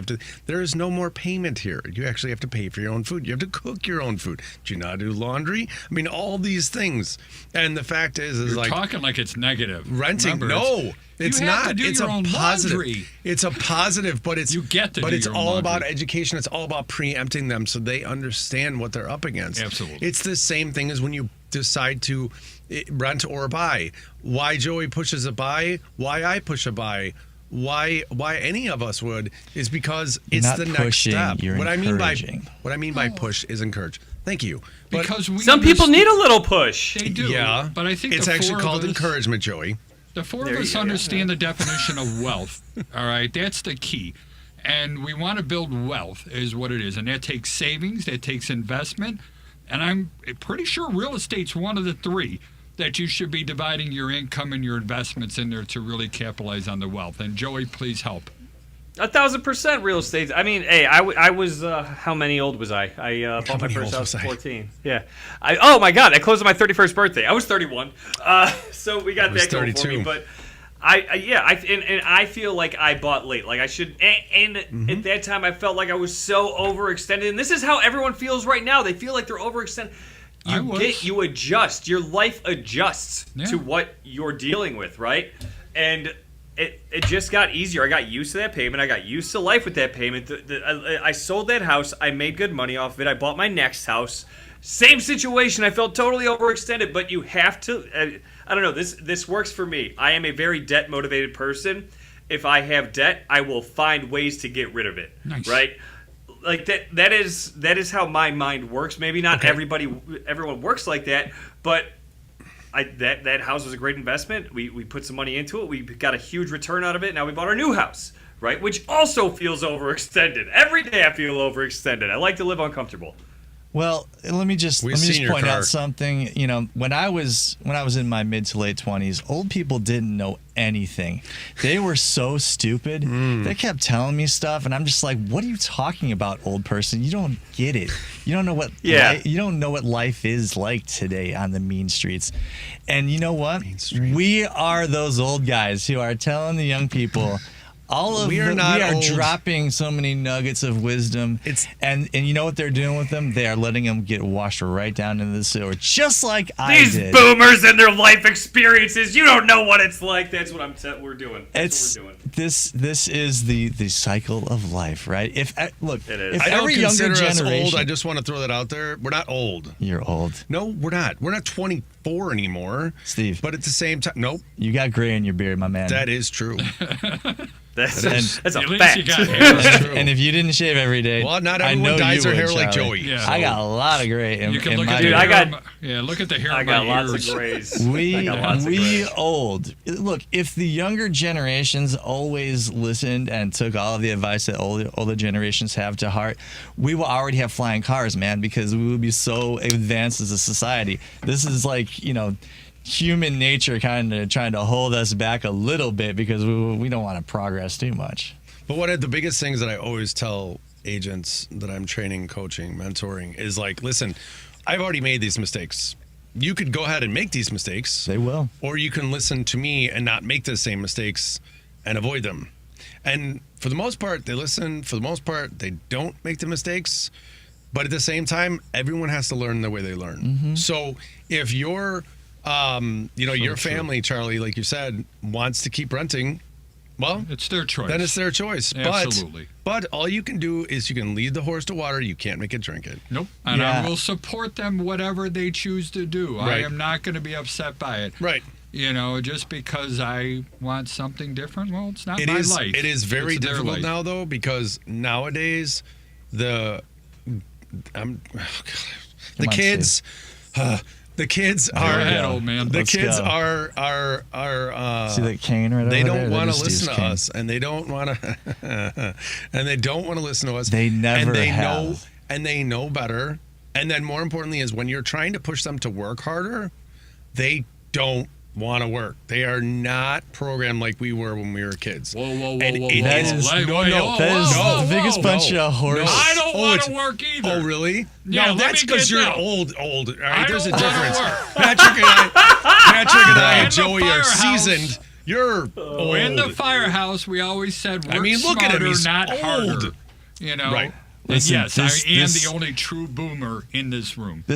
There is no more payment here. You actually have to pay for your own food. You have to cook your own food. Do you not do laundry? I mean, all these things. And the fact is You're talking like it's negative. Renting. Remember, no. It's not. It's a own positive. Laundry. It's a positive, but it's you get to but do it's your own all laundry. about education. It's all about preempting them so they understand what they're up against. Absolutely. It's the same thing as when you decide to rent or buy. Why Joey pushes a buy, why I push a buy, why any of us would is because it's not the pushing, next step. You're What encouraging. I mean by push is encourage. Thank you. But Because some people need a little push. They do. yeah, But I think it's the actually four called of us, encouragement, Joey. The four of us understand the definition of wealth. All right, that's the key. And we want to build wealth is what it is. And that takes savings, that takes investment. And I'm pretty sure real estate's one of the three that you should be dividing your income and your investments in there to really capitalize on the wealth. And Joey, please help. 1,000% real estate. I mean, hey, I was how many old was I? I bought my first house at 14. Yeah. Oh my God, I closed on my 31st birthday. I was 31. So we got that going for me. But I feel like I bought late. Like I should. And at that time, I felt like I was so overextended. And this is how everyone feels right now. They feel like they're overextended. You adjust. Your life adjusts to what you're dealing with, right? And it just got easier. I got used to that payment. I got used to life with that payment. I sold that house. I made good money off of it. I bought my next house. Same situation. I felt totally overextended. But you have to. I don't know. This works for me. I am a very debt motivated person. If I have debt, I will find ways to get rid of it. Nice. Right. like that is how my mind works. Maybe not everyone works like that, but that house was a great investment. We put some money into it. We got a huge return out of it. Now we bought our new house, right? Which also feels overextended. Every day I feel overextended. I like to live uncomfortable. Well, let me just point out something. You know, when I was in my mid to late 20s, old people didn't know anything. They were so stupid. They kept telling me stuff, and I'm just like, "What are you talking about, old person? You don't get it. You don't know what you don't know what life is like today on the mean streets." And you know what? We are those old guys who are telling the young people. We are dropping so many nuggets of wisdom, and you know what they're doing with them? They are letting them get washed right down into the sewer, just like I did. These boomers and their life experiences, you don't know what it's like. That's what we're doing. That's what we're doing. This is the cycle of life, right? It is. If every younger generation, old, I just want to throw that out there. We're not old. You're old. No, we're not. We're not 24 anymore, Steve. But at the same time, nope. You got gray in your beard, my man. That is true. That's a at fact. least you got hair. And if you didn't shave every day, well, not everyone dyes their hair like Joey. Yeah. I got a lot of gray in, You can in look my at beard. look at the hair. I got lots ears. of grays. We old. Look, if the younger generations always listened and took all of the advice that older generations have to heart, we will already have flying cars, man, because we would be so advanced as a society. This is like, human nature kind of trying to hold us back a little bit because we don't want to progress too much. But one of the biggest things that I always tell agents that I'm training, coaching, mentoring is like, listen, I've already made these mistakes. You could go ahead and make these mistakes. They will. Or you can listen to me and not make the same mistakes and avoid them. And for the most part, they listen. For the most part, they don't make the mistakes. But at the same time, everyone has to learn the way they learn. Mm-hmm. So if your family, Charlie, like you said, wants to keep renting, well, it's their choice. Then it's their choice. Absolutely. But all you can do is you can lead the horse to water. You can't make it drink it. Nope. And I will support them whatever they choose to do. Right. I am not going to be upset by it. Right. Just because I want something different, well, it's not my life. It is very difficult now, though, because nowadays the kids are old man. The kids are see that cane right they over don't there? want to listen to us, and they don't want to listen to us. They never have. And they know better. And then more importantly is when you're trying to push them to work harder, they don't want to work. They are not programmed like we were when we were kids. Whoa. That is the biggest bunch of horse. I don't want to work either. Oh, really? Yeah, no, that's because you're old. All right, there's a difference. Work. Patrick and I and Joey are seasoned. You're old. In the firehouse, we always said work look at him. He's not old. harder. Right. Listen, yes, I am the only true boomer in this room. I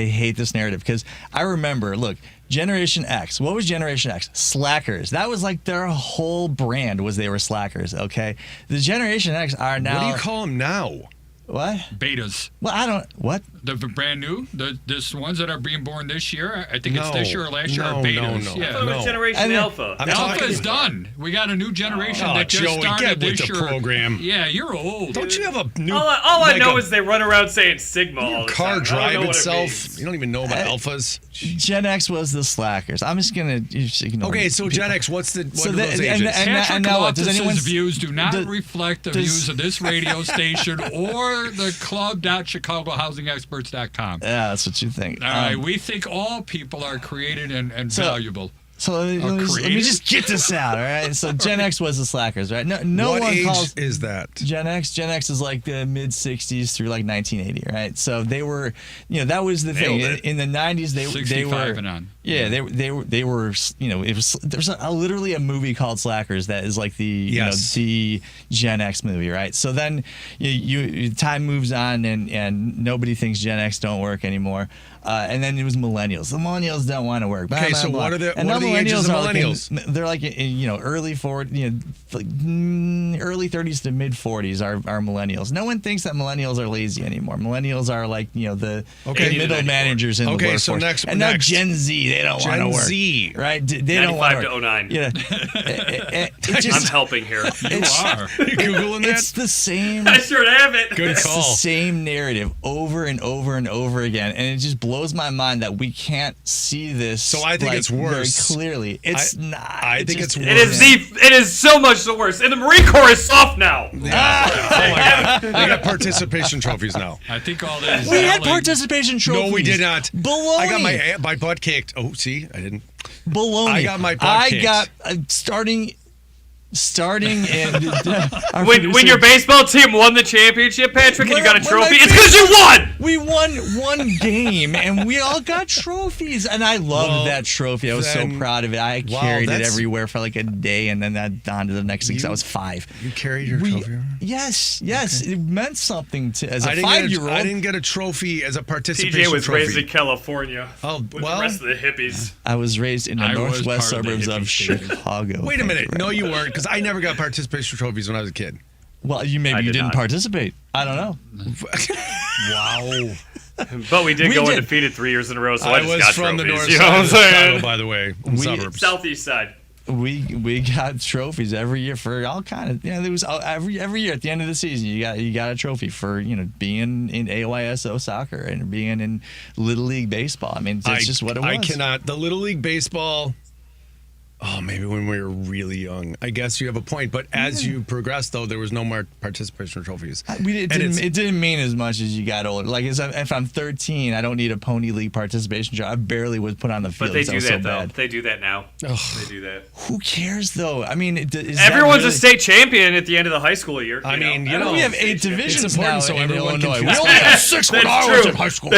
hate this narrative because I remember, look, Generation X. What was Generation X? Slackers. That was like their whole brand was they were slackers, okay? The Generation X are now... What do you call them now? What? Betas. Well, what? The brand new? The ones that are being born this year? I think it's this year or last year are betas. No. Yeah. I thought it was Generation Alpha. Alpha is done. We got a new generation that just Joey, started get with this the year. program. Yeah, you're old. Don't you have a new... All I know is they run around saying Sigma all the car time. drive itself. You don't even know about alphas. Gen X was the slackers. I'm just going to ignore Okay, so Gen X, what are those ages? Patrick now Loftus' views do not reflect the views of this radio station or the club.chicagohousingexperts.com. Yeah, that's what you think. All right, we think all people are created and valuable. So let me just get this out, all right? So Gen X was the slackers, right? No what one age calls is that? Gen X. Gen X is like the mid '60s through like 1980, right? So they were, that was the thing. In the '90s, they were and on. Yeah, they were. There's literally a movie called Slackers that is like the the Gen X movie, right? So then time moves on and nobody thinks Gen X don't work anymore. And then it was millennials. The millennials don't want to work. Okay, so what are the ages of millennials? They're like early 40s, early 30s to mid 40s are millennials. No one thinks that millennials are lazy anymore. Millennials are like the middle managers in the workforce. So next, now Gen Z they don't want to Gen work. Z. Right? They don't want 95 to to work. 09. Yeah. I'm helping here. You are. You Googling that? It's the same. I sure have it. Good It's call. the same narrative over and over and over again, and it just blows my mind that we can't see this. So I think it's worse. Very clearly. It's not. I think it's worse. It is so much the worst. And the Marine Corps is soft now. Oh my God. They got participation trophies now. I think all that is We had yelling- participation trophies. No, we did not. Baloney. I got my butt kicked. Oh, see, I didn't. Baloney. I got my butt kicked. got starting and When your baseball team won the championship, Patrick, and you got a When trophy, my it's because you won. We won one game and we all got trophies, and I loved that trophy. I was so then- proud of it. I Wow, carried it that's- everywhere for like a day, and then that on to the next thing. 'Cause I was 5. You carried your trophy around? Yes, it meant something to as a I didn't get 5-year-old. I didn't get a trophy as a participation TJ was trophy. raised in California Oh, with well. the rest of the hippies. I was raised in the I was northwest part of the suburbs of hippie state. Chicago. Wait a Thank minute. you No, very you much. weren't, because I never got participation trophies when I was a kid. Well, you maybe I you did didn't not. participate. I don't know. Wow. But we did We go did. undefeated 3 years in a row, so I, I just was got from the trophies. north You know side what I'm of Chicago, saying? by the way, from the suburbs. Southeast side. We got trophies every year for all kind of there was every year at the end of the season you got a trophy for being in AYSO soccer and being in Little League baseball. I mean that's just what it was. I cannot. The Little League baseball. Oh, maybe when we were really young. I guess you have a point. But as you progressed, though, there was no more participation trophies. It didn't mean as much as you got older. Like if I'm 13, I don't need a Pony League participation trophy. I barely was put on the field. But they so do was that, so though. bad. They do that now. Ugh. They do that. Who cares though? I mean, is that Everyone's really, a state champion at the end of the high school year. I mean, you I know, mean, we have State 8 champion. divisions It's important now so in everyone can Illinois. We compete. only had 6 when I was in high school.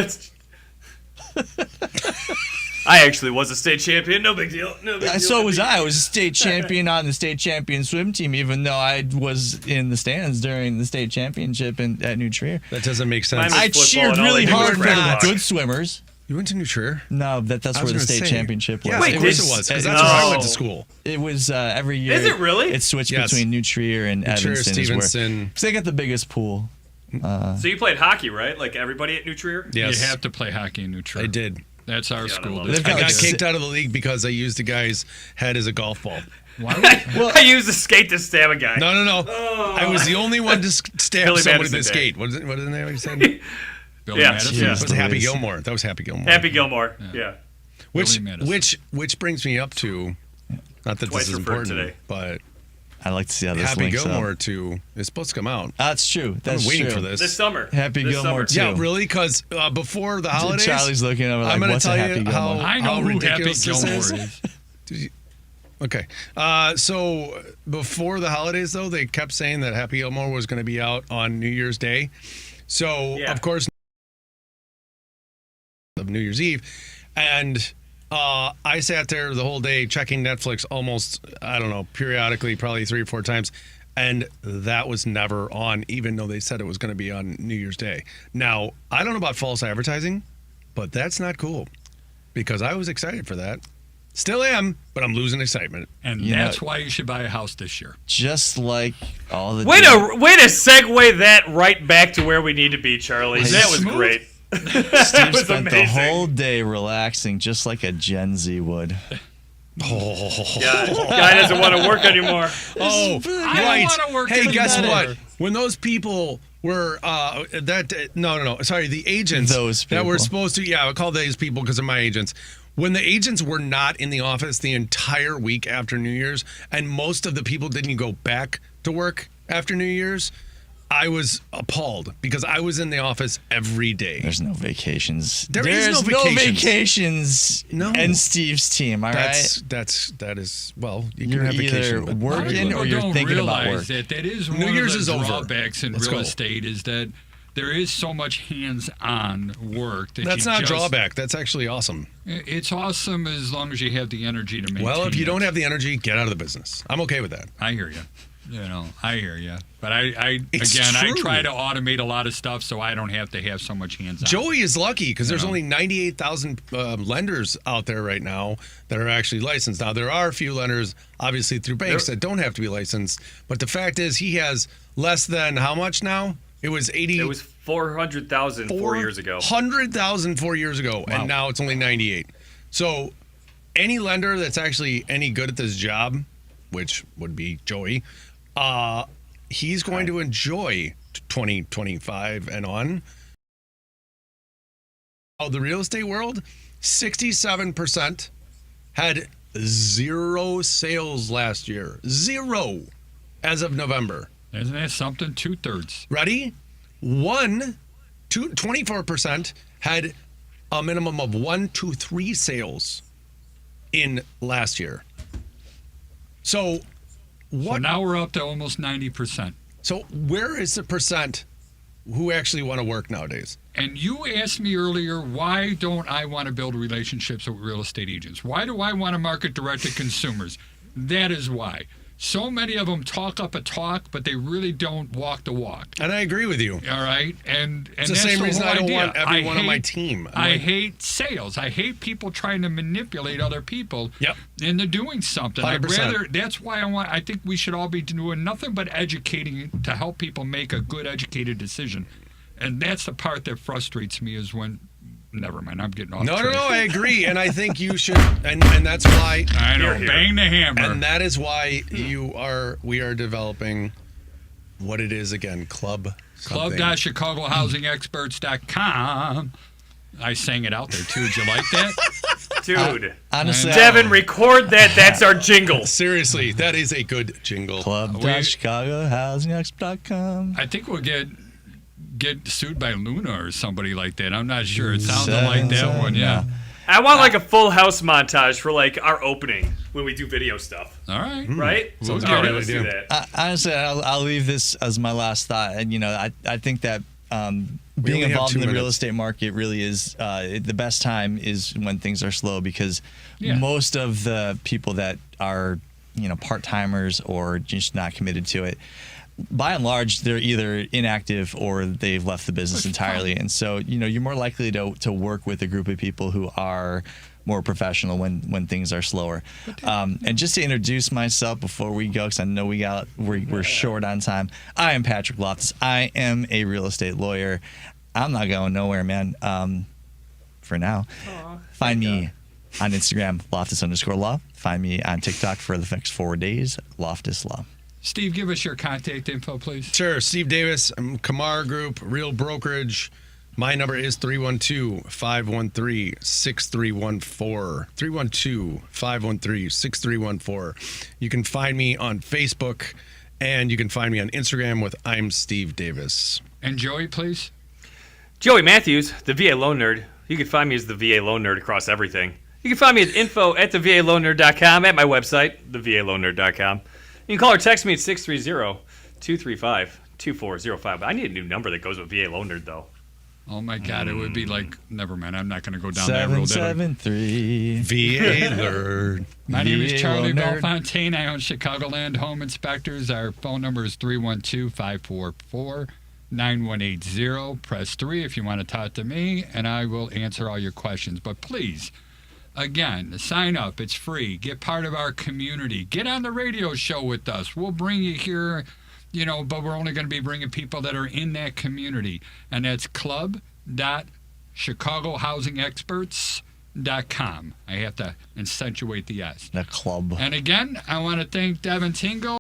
I actually was a state champion. No big deal. No big deal. So was I. I was a state champion on the state champion swim team, even though I was in the stands during the state championship at New Trier. that doesn't make sense. Mine was I football cheered and all really they did was hard for red the rock. good swimmers. You went to New Trier? No, that's I was where the gonna state say. championship was. Yeah, Wait, of course it was, because that's where I went to school. It was every year. Is it really? It switched Yes. between New Trier and Trier, Evanston. Stevenson. Because they got the biggest pool. So you played hockey, right? Like everybody at New Trier? Yes, You have to play hockey in New Trier. I did. That's our I school. love it. district. They've I got got like kicked out of the league because I used the guy's head as a golf ball. Why? I used the skate to stab a guy. No. I was the only one to stab Billy someone with Madison the Day. skate. What is the name he said? Billy Yeah. Madison. Yeah. It was Happy Louise. Gilmore. That was Happy Gilmore. Happy Gilmore. Yeah. Which Billy Madison. which brings me up to, not that Twice this is referred important today. but I like to see how this Happy links Gilmore up. 2 is supposed to come out. That's true. That's I'm waiting true. for this. This summer. Happy This Gilmore summer. too. Yeah, really? Because before the holidays, Charlie's looking over like, I'm gonna what's a tell Happy you Gilmore? I know how who Happy ridiculous this Gilmore is. is. Okay. So before the holidays, though, they kept saying that Happy Gilmore was going to be out on New Year's Day. So, Yeah. of course, of New Year's Eve. And I sat there the whole day checking Netflix almost, I don't know, periodically, probably 3 or 4 times. And that was never on, even though they said it was going to be on New Year's Day. Now, I don't know about false advertising, but that's not cool because I was excited for that. Still am, but I'm losing excitement. And You that's know- why you should buy a house this year. Just like all the Way to segue that right back to where we need to be, Charlie. Was That it was smooth? great. Steve was spent the amazing. whole day relaxing, just like a Gen Z would. Yeah, guy doesn't want to work anymore. Oh, I don't right. wanna work Hey, in guess that what? either. When those people were sorry, the agents Those that were people. supposed to, I would call these people because they're my agents. When the agents were not in the office the entire week after New Year's, and most of the people didn't go back to work after New Year's, I was appalled because I was in the office every day. There's no vacations. There is There's no vacations. vacations No. in Steve's team, all right? That is well, you You're can have either vacation, but working Most people or you're don't thinking about realize work. that is New one Year's of is the over. drawbacks in Let's real go. estate is that there is so much hands-on work that that's you not a just, drawback. That's actually awesome. It's awesome as long as you have the energy to maintain. Well, if you it. don't have the energy, get out of the business. I'm okay with that. I hear you. I hear you. But I It's again, I true. try to automate a lot of stuff so I don't have to have so much hands-on. Joey is lucky because there's Yeah. only 98,000 lenders out there right now that are actually licensed. Now, there are a few lenders, obviously, through banks that don't have to be licensed. But the fact is, he has less than how much now? It was 80. It was 400,000 4 years ago. 100,000 4 years ago, Wow. and now it's only 98. So any lender that's actually any good at this job, which would be Joey, he's going to enjoy 2025 and on. Oh, the real estate world, 67% had 0 sales last year. 0 as of November. Isn't that something? 2/3. Ready? 24% had a minimum of 1 to 3 sales in last year. So what? So now we're up to almost 90%. So where is the percent who actually want to work nowadays? And you asked me earlier, why don't I want to build relationships with real estate agents? Why do I want to market direct to consumers? That is why. So many of them talk up a talk, but they really don't walk the walk. And I agree with you. All right, and It's the that's same reason whole I don't idea. want everyone on my team. I hate sales. I hate people trying to manipulate other people Yep. into doing something. 100%. That's why I think we should all be doing nothing but educating to help people make a good educated decision. And that's the part that frustrates me is when. Never mind, I'm getting off No, track. I agree. And I think you should, and that's why. I know, Here. bang the hammer. And that is why we are developing what it is again, Club something. Club.ChicagoHousingExperts.com. I sang it out there too. Did you like that? Dude. Honestly, Devin, record that. That's our jingle. Seriously, that is a good jingle. Club.ChicagoHousingExperts.com. I think we'll get sued by Luna or somebody like that. I'm not sure. It sounded like that one, yeah. I want like a full house montage for like our opening when we do video stuff. All right. Right? We'll Sounds get good. it. Let's do that. Honestly, I'll leave this as my last thought. And, I think that being only have involved 2 in the real minutes. estate market really is the best time is when things are slow because Yeah. most of the people that are, part-timers or just not committed to it, by and large, they're either inactive or they've left the business entirely. And so, you're more likely to work with a group of people who are more professional when things are slower. And just to introduce myself before we go, because I know we're short on time. I am Patrick Loftus. I am a real estate lawyer. I'm not going nowhere, man. For now, find me on Instagram, Loftus_law. Find me on TikTok for the next 4 days, Loftus Law. Steve, give us your contact info, please. Sure. Steve Davis, I'm Kamar Group, Real Brokerage. My number is 312-513-6314. 312-513-6314. You can find me on Facebook, and you can find me on Instagram with I'm Steve Davis. And Joey, please. Joey Mathews, the VA Loan Nerd. You can find me as the VA Loan Nerd across everything. You can find me at info@thevaloannerd.com, at my website, thevaloannerd.com. You can call or text me at 630-235-2405. I need a new number that goes with VA Loan Nerd, though. Oh, my God. It would be like, never mind. I'm not going to go down that road. 773. VA Nerd. My name is VA Charlie Loan Nerd. Bellefontaine. I own Chicagoland Home Inspectors. Our phone number is 312-544-9180. Press 3 if you want to talk to me, and I will answer all your questions. But please, again, sign up. It's free. Get part of our community. Get on the radio show with us. We'll bring you here, but we're only going to be bringing people that are in that community. And that's club.ChicagoHousingExperts.com. I have to accentuate the S. The club. And again, I want to thank Devin Tingle.